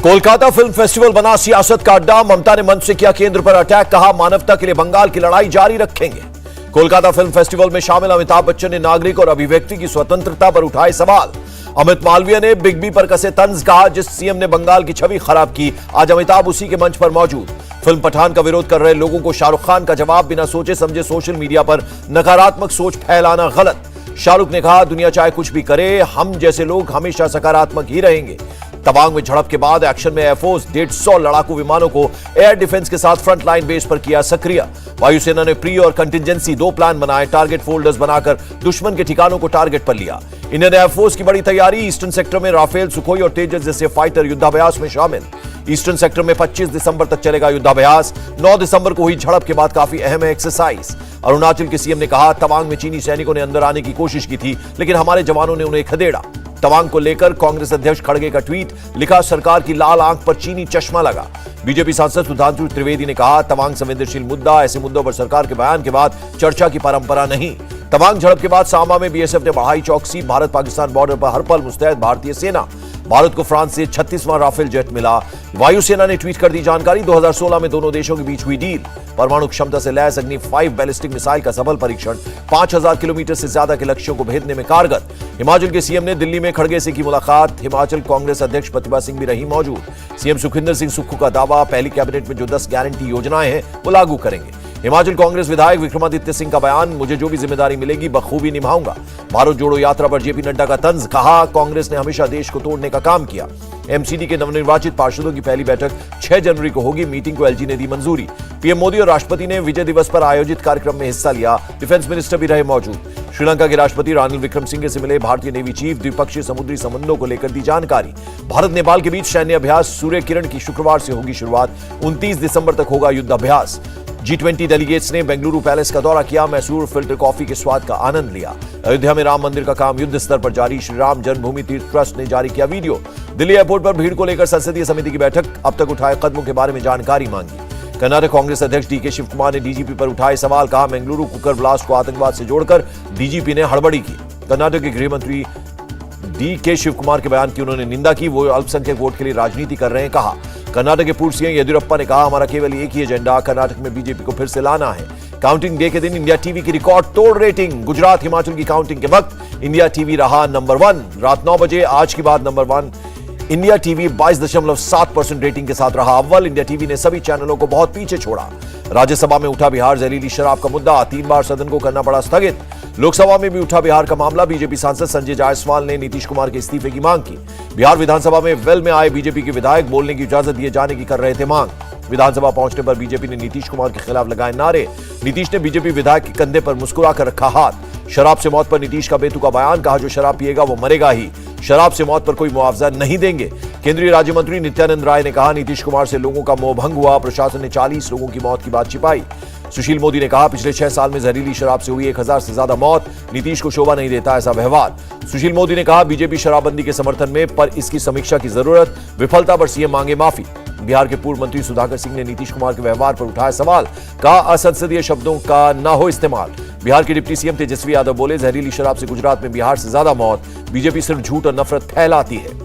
Kolkata film festival बना सियासत का अड्डा। ममता ने मंच से किया केंद्र पर अटैक, कहा मानवता के लिए बंगाल की लड़ाई जारी रखेंगे। कोलकाता फिल्म फेस्टिवल में शामिल अमिताभ बच्चन ने नागरिक और अभिव्यक्ति की स्वतंत्रता पर उठाए सवाल। अमित मालवीय ने बिग बी पर कसे तंज, कहा जिस सीएम ने बंगाल की छवि खराब की, आज अमिताभ उसी के मंच पर मौजूद। फिल्म पठान का विरोध कर रहे लोगों को शाहरुख खान का जवाब, बिना सोचे समझे सोशल मीडिया पर नकारात्मक सोच फैलाना गलत। शाहरुख ने कहा दुनिया चाहे कुछ भी करे, हम जैसे लोग हमेशा सकारात्मक ही रहेंगे। तवांग में झड़प के बाद एक्शन में एयरफोर्स 150 लड़ाकू विमानों को एयर डिफेंस के साथ फ्रंट लाइन बेस पर किया सक्रिय। वायुसेना ने प्री और कंटिजेंसी 2 प्लान बनाए, टारगेट फोल्डर्स बनाकर दुश्मन के ठिकानों को टारगेट पर लिया। इंडियन एयरफोर्स की बड़ी तैयारी, ईस्टर्न सेक्टर में राफेल, सुखोई और तेजस जैसे फाइटर युद्धाभ्यास में शामिल। ईस्टर्न सेक्टर में 25 दिसंबर तक चलेगा युद्धाभ्यास। 9 दिसंबर को हुई झड़प के बाद काफी अहम है एक्सरसाइज। अरुणाचल के सीएम ने कहा तवांग में चीनी सैनिकों ने अंदर आने की कोशिश की थी, लेकिन हमारे जवानों ने उन्हें खदेड़ा। तवांग को लेकर कांग्रेस अध्यक्ष खड़गे का ट्वीट, लिखा सरकार की लाल आंख पर चीनी चश्मा लगा। बीजेपी सांसद सुधांशु त्रिवेदी ने कहा तवांग संवेदनशील मुद्दा, ऐसे मुद्दों पर सरकार के बयान के बाद चर्चा की परंपरा नहीं। तवांग झड़प के बाद सांबा में बीएसएफ ने बढ़ाई चौकसी, भारत पाकिस्तान बॉर्डर पर हर पल मुस्तैद भारतीय सेना। भारत को फ्रांस से 36वां राफेल जेट मिला। वायुसेना ने ट्वीट कर दी जानकारी, 2016 में दोनों देशों के बीच हुई डील। परमाणु क्षमता से लैस अग्नि 5 बैलिस्टिक मिसाइल का सफल परीक्षण, 5000 किलोमीटर से ज्यादा के लक्ष्यों को भेदने में कारगर। हिमाचल के सीएम ने दिल्ली में खड़गे से की मुलाकात, हिमाचल कांग्रेस अध्यक्ष प्रतिभा सिंह भी रही मौजूद। सीएम सुखविंदर सिंह सुक्खू का दावा, पहली कैबिनेट में जो 10 गारंटी योजनाएं हैं वो लागू करेंगे। हिमाचल कांग्रेस विधायक विक्रमादित्य सिंह का बयान, मुझे जो भी जिम्मेदारी मिलेगी बखूबी निभाऊंगा। भारत जोड़ो यात्रा पर जेपी नड्डा का तंज, कहा कांग्रेस ने हमेशा देश को तोड़ने का काम किया। एमसीडी के नवनिर्वाचित पार्षदों की पहली बैठक 6 जनवरी को होगी, मीटिंग को एलजी ने दी मंजूरी। पीएम मोदी और राष्ट्रपति ने विजय दिवस पर आयोजित कार्यक्रम में हिस्सा लिया, डिफेंस मिनिस्टर भी रहे मौजूद। श्रीलंका के राष्ट्रपति रानिल विक्रमसिंघे से मिले भारतीय नेवी चीफ, द्विपक्षीय समुद्री संबंधों को लेकर दी जानकारी। भारत नेपाल के बीच सैन्य अभ्यास सूर्य किरण की शुक्रवार से होगी शुरुआत, 29 दिसंबर तक होगा युद्धाभ्यास। G20 डेलीगेट्स ने बेंगलुरु पैलेस का दौरा किया, मैसूर फिल्टर कॉफी के स्वाद का आनंद लिया। अयोध्या में राम मंदिर का काम युद्ध स्तर पर जारी, श्री राम जन्मभूमि तीर्थ ट्रस्ट ने जारी किया वीडियो। दिल्ली एयरपोर्ट पर भीड़ को लेकर संसदीय समिति की बैठक, अब तक उठाए कदमों के बारे में जानकारी मांगी। कर्नाटक कांग्रेस अध्यक्ष डीके शिव कुमार ने डीजीपी पर उठाए सवाल, कहा बेंगलुरु कुकर ब्लास्ट को आतंकवाद से जोड़कर डीजीपी ने हड़बड़ी की। कर्नाटक के गृह मंत्री डीके शिव कुमार के बयान की उन्होंने निंदा की, वो अल्पसंख्यक वोट के लिए राजनीति कर रहे हैं, कहा। कर्नाटक के पूर्व सीएम येदियुरप्पा ने कहा हमारा केवल एक ही एजेंडा, कर्नाटक में बीजेपी को फिर से लाना है। काउंटिंग डे के दिन इंडिया टीवी की रिकॉर्ड तोड़ रेटिंग, गुजरात हिमाचल की काउंटिंग के वक्त इंडिया टीवी रहा नंबर 1। रात 9 बजे आज की बात नंबर 1 इंडिया टीवी 22.7% रेटिंग के साथ रहा अव्वल। इंडिया टीवी ने सभी चैनलों को बहुत पीछे छोड़ा। राज्यसभा में उठा बिहार जहरीली शराब का मुद्दा, 3 बार सदन को करना पड़ा स्थगित। लोकसभा में भी उठा बिहार का मामला, बीजेपी सांसद संजय जायसवाल ने नीतीश कुमार के इस्तीफे की मांग की। बिहार विधानसभा में वेल में आए बीजेपी के विधायक बोलने की इजाजत दिए जाने की कर रहे थे मांग। विधानसभा पहुंचने पर बीजेपी ने नीतीश कुमार के खिलाफ लगाए नारे। नीतीश ने बीजेपी विधायक के कंधे पर मुस्कुरा कर रखा हाथ। शराब से मौत पर नीतीश का बेतुका बयान, कहा जो शराब पिएगा वो मरेगा ही, शराब से मौत पर कोई मुआवजा नहीं देंगे। केंद्रीय राज्य मंत्री नित्यानंद राय ने कहा नीतीश कुमार से लोगों का मोहभंग हुआ, प्रशासन ने 40 लोगों की मौत की बात छिपाई। सुशील मोदी ने कहा पिछले 6 साल में जहरीली शराब से हुई 1000 से ज्यादा मौत, नीतीश को शोभा नहीं देता ऐसा व्यवहार। सुशील मोदी ने कहा बीजेपी शराबबंदी के समर्थन में, पर इसकी समीक्षा की जरूरत, विफलता पर सीएम मांगे माफी। बिहार के पूर्व मंत्री सुधाकर सिंह ने नीतीश कुमार के व्यवहार पर उठाया सवाल, कहा असंसदीय शब्दों का न हो इस्तेमाल। बिहार के डिप्टी सीएम तेजस्वी यादव बोले जहरीली शराब से गुजरात में बिहार से ज्यादा मौत, बीजेपी सिर्फ झूठ और नफरत फैलाती है।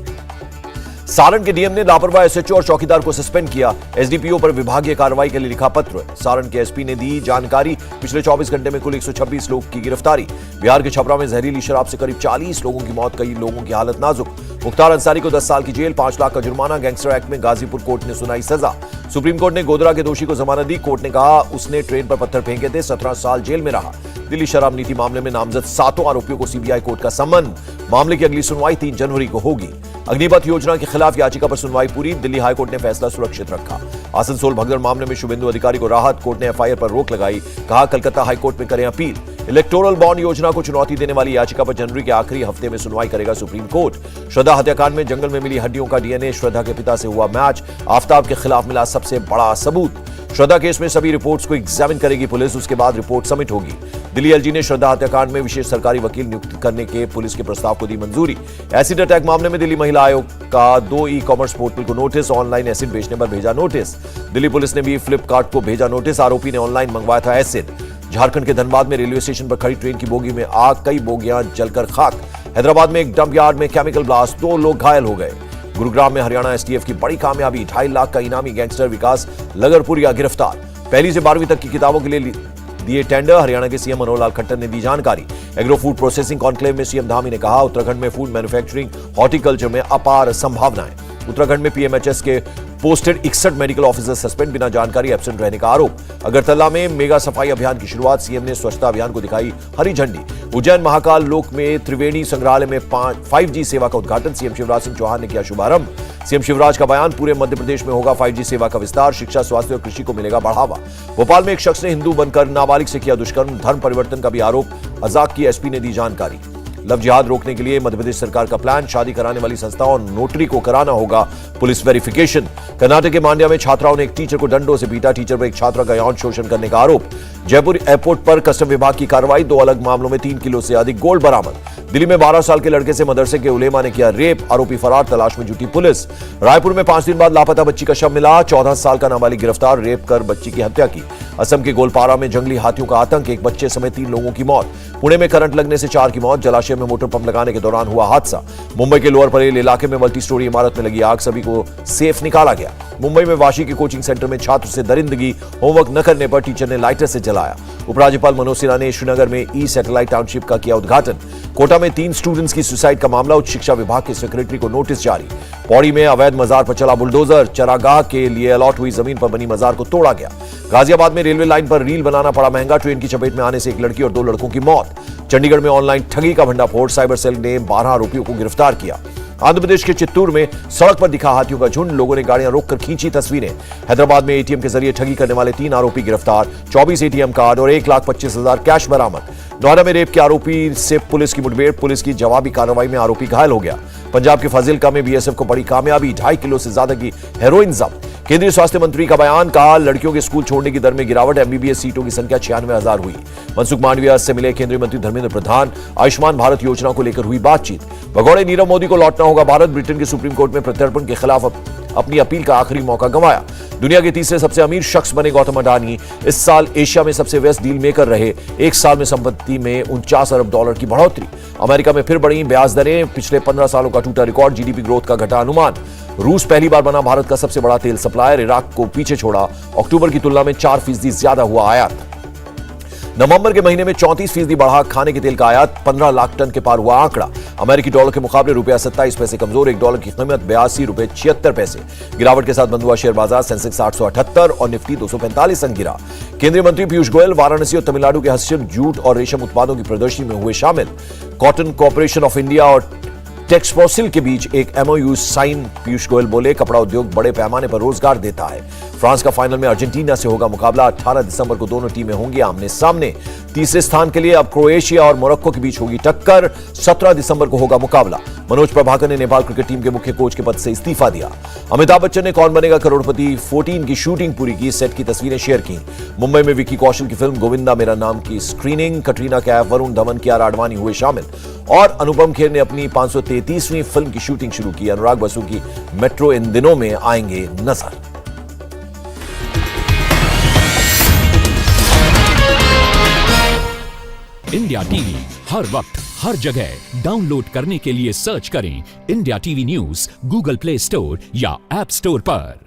सारण के डीएम ने लापरवाह एसएचओ और चौकीदार को सस्पेंड किया, एसडीपीओ पर विभागीय कार्रवाई के लिए लिखा पत्र। सारण के एसपी ने दी जानकारी, पिछले 24 घंटे में कुल 126 लोग की गिरफ्तारी। बिहार के छपरा में जहरीली शराब से करीब 40 लोगों की मौत, कई लोगों की हालत नाजुक। मुख्तार अंसारी को 10 साल की जेल, 5 लाख का जुर्माना, गैंगस्टर एक्ट में गाजीपुर कोर्ट ने सुनाई सजा। सुप्रीम कोर्ट ने गोधरा के दोषी को जमानत दी, कोर्ट ने कहा उसने ट्रेन पर पत्थर फेंके थे, 17 साल जेल में रहा। दिल्ली शराब नीति मामले में नामजद 7 आरोपियों को सीबीआई कोर्ट का सम्मन, मामले की अगली सुनवाई 3 जनवरी को होगी। अग्निपथ योजना के खिलाफ याचिका पर सुनवाई पूरी, दिल्ली हाईकोर्ट ने फैसला सुरक्षित रखा। आसनसोल भगदड़ मामले में शुभेंदु अधिकारी को राहत, कोर्ट ने एफआईआर पर रोक लगाई, कहा कलकत्ता हाईकोर्ट में करें अपील। इलेक्टोरल बॉन्ड योजना को चुनौती देने वाली याचिका पर जनवरी के आखिरी हफ्ते में सुनवाई करेगा सुप्रीम कोर्ट। श्रद्धा हत्याकांड में जंगल में मिली हड्डियों का डीएनए, श्रद्धा के पिता से हुआ मैच, आफताब के खिलाफ मिला सबसे बड़ा सबूत। श्रद्धा केस में सभी रिपोर्ट्स को एग्जामिन करेगी पुलिस, उसके बाद रिपोर्ट सबमिट होगी। दिल्ली एलजी ने श्रद्धा हत्याकांड में विशेष सरकारी वकील नियुक्त करने के पुलिस के प्रस्ताव को दी मंजूरी। एसिड अटैक मामले में दिल्ली महिला आयोग का 2 ई-कॉमर्स पोर्टल को नोटिस, ऑनलाइन एसिड बेचने पर भेजा नोटिस। दिल्ली पुलिस ने भी फ्लिपकार्ट को भेजा नोटिस, आरोपी ने ऑनलाइन मंगवाया था एसिड। झारखंड के धनबाद में रेलवे स्टेशन पर खड़ी ट्रेन की बोगी में आग, कई बोगियां जलकर खाक। हैदराबाद में एक डंप यार्ड में केमिकल ब्लास्ट, 2 लोग घायल हो गए। गुरुग्राम में हरियाणा एसटीएफ की बड़ी कामयाबी, 2.5 लाख का इनामी गैंगस्टर विकास लगरपुरिया गिरफ्तार। पहली से 12वीं तक की किताबों के लिए दिए टेंडर, हरियाणा के सीएम मनोहर लाल खट्टर ने दी जानकारी। एग्रो फूड प्रोसेसिंग कॉन्क्लेव में सीएम धामी ने कहा, उत्तराखंड में फूड मैन्युफैक्चरिंग, हॉर्टिकल्चर में अपार संभावनाएं। उत्तराखंड में पीएमएचएस के पोस्टेड 61 मेडिकल ऑफिसर सस्पेंड, बिना जानकारी एब्सेंट रहने का आरोप। अगरतला में मेगा सफाई अभियान की शुरुआत, सीएम ने स्वच्छता अभियान को दिखाई हरी झंडी। उज्जैन महाकाल लोक में त्रिवेणी संग्रहालय में 5G सेवा का उद्घाटन, सीएम शिवराज सिंह चौहान ने किया शुभारंभ। सीएम शिवराज का बयान, पूरे मध्य प्रदेश में होगा 5G सेवा का विस्तार, शिक्षा, स्वास्थ्य और कृषि को मिलेगा बढ़ावा। भोपाल में एक शख्स ने हिंदू बनकर नाबालिग से किया दुष्कर्म, धर्म परिवर्तन का भी आरोप, अजाक की एसपी ने दी जानकारी। लव जिहाद रोकने के लिए मध्य प्रदेश सरकार का प्लान, शादी कराने वाली संस्थाओं और नोटरी को कराना होगा पुलिस वेरिफिकेशन। कर्नाटक के मांड्या में छात्राओं ने एक टीचर को डंडों से पीटा, टीचर पर एक छात्रा का यौन शोषण करने का आरोप। जयपुर एयरपोर्ट पर कस्टम विभाग की कार्रवाई, 2 अलग मामलों में 3 किलो से अधिक गोल्ड बरामद। दिल्ली में 12 साल के लड़के से मदरसे के उलेमा ने किया रेप, आरोपी फरार, तलाश में जुटी पुलिस। रायपुर में 5 दिन बाद लापता बच्ची का शव मिला, 14 साल का नाबालिग गिरफ्तार, रेप कर बच्ची की हत्या की। असम के गोलपारा में जंगली हाथियों का आतंक, एक बच्चे समेत 3 लोगों की मौत। पुणे में करंट लगने से 4 की मौत, जलाशय में मोटर पंप लगाने के दौरान हुआ हादसा। मुंबई के लोअर परेल इलाके में मल्टी स्टोरी इमारत में लगी आग, सभी को सेफ निकाला गया। मुंबई में वाशी के कोचिंग सेंटर में छात्र से दरिंदगी, होमवर्क न करने पर टीचर ने लाइटर से जलाया। उपराज्यपाल मनोज सिन्हा ने श्रीनगर में ई सैटेलाइट टाउनशिप का किया उद्घाटन। कोटा में 3 स्टूडेंट्स की सुसाइड का मामला, उच्च शिक्षा विभाग के सेक्रेटरी को नोटिस जारी। पौड़ी में अवैध मजार पर चला बुलडोजर, चरागाह के लिए अलॉट हुई जमीन पर बनी मजार को तोड़ा गया। गाजियाबाद में रेलवे लाइन पर रील बनाना पड़ा महंगा, ट्रेन की चपेट में आने से एक लड़की और 2 लड़कों की मौत। चंडीगढ़ में ऑनलाइन ठगी का भंडाफोड़, साइबर सेल ने 12 आरोपियों को गिरफ्तार किया। आंध्र प्रदेश के चित्तूर में सड़क पर दिखा हाथियों का झुंड, लोगों ने गाड़ियां रोककर खींची तस्वीरें। हैदराबाद में एटीएम के जरिए ठगी करने वाले 3 आरोपी गिरफ्तार, 24 एटीएम कार्ड और 1,25,000 कैश बरामद। नोएडा में रेप के आरोपी से पुलिस की मुठभेड़, पुलिस की जवाबी कार्रवाई में आरोपी घायल हो गया। पंजाब के फाजिल्का में बीएसएफ को बड़ी कामयाबी, 2.5 किलो से ज्यादा की हेरोइन जब्त। केंद्रीय स्वास्थ्य मंत्री का बयान, कहा लड़कियों के स्कूल छोड़ने की दर में गिरावट, एमबीबीएस सीटों की संख्या 96,000 हुई। मनसुख मांडविया से मिले केंद्रीय मंत्री धर्मेंद्र प्रधान, आयुष्मान भारत योजना को लेकर हुई बातचीत। भगौड़े नीरव मोदी को लौटना होगा भारत, ब्रिटेन के सुप्रीम कोर्ट में प्रत्यर्पण के खिलाफ अपनी अपील का आखिरी मौका गंवाया। दुनिया के तीसरे सबसे अमीर शख्स बने गौतम अडानी, इस साल एशिया में सबसे व्यस्त डील मेकर रहे। एक साल में संपत्ति में $49 अरब की बढ़ोतरी। अमेरिका में फिर बढ़ी ब्याज दरें, पिछले 15 सालों का टूटा रिकॉर्ड, जीडीपी ग्रोथ का घटा अनुमान। रूस पहली बार बना भारत का सबसे बड़ा तेल सप्लायर, इराक को पीछे छोड़ा, अक्टूबर की तुलना में 4% ज्यादा हुआ आयात। नवंबर के महीने में 34% बढ़ा खाने के तेल का आयात, 15 लाख टन के पार हुआ आंकड़ा। अमेरिकी डॉलर के मुकाबले रुपया 27 पैसे कमजोर, $1 की कीमत ₹82.76। गिरावट के साथ बंद हुआ शेयर बाजार, सेंसेक्स 878 और निफ्टी 245 अंक गिरा। केंद्रीय मंत्री पीयूष गोयल वाराणसी और तमिलनाडु के हस्तशिल्प, जूट और रेशम उत्पादों की प्रदर्शनी में हुए शामिल। कॉटन कॉर्पोरेशन ऑफ इंडिया और टेक्सप्रोसिल के बीच एक एमओयू साइन, पीयूष गोयल बोले कपड़ा उद्योग बड़े पैमाने पर रोजगार देता है। फ्रांस का फाइनल में अर्जेंटीना से होगा मुकाबला, 18 दिसंबर को दोनों टीमें होंगी आमने सामने। तीसरे स्थान के लिए अब क्रोएशिया और मोरक्को के बीच होगी टक्कर, 17 दिसंबर को होगा मुकाबला। मनोज प्रभाकर ने नेपाल क्रिकेट टीम के मुख्य कोच के पद से इस्तीफा दिया। अमिताभ बच्चन ने कौन बनेगा करोड़पति 14 की शूटिंग पूरी की, सेट की तस्वीरें शेयर की। मुंबई में विक्की कौशल की फिल्म गोविंदा मेरा नाम की स्क्रीनिंग, कटरीना कैफ, वरुण धवन, कियारा आडवाणी हुए शामिल। और अनुपम खेर ने अपनी 533वीं फिल्म की शूटिंग शुरू की। अनुराग बसु की मेट्रो इन दिनों में आएंगे नजर। इंडिया टीवी हर वक्त हर जगह डाउनलोड करने के लिए सर्च करें India TV news Google play store या ऐप स्टोर पर।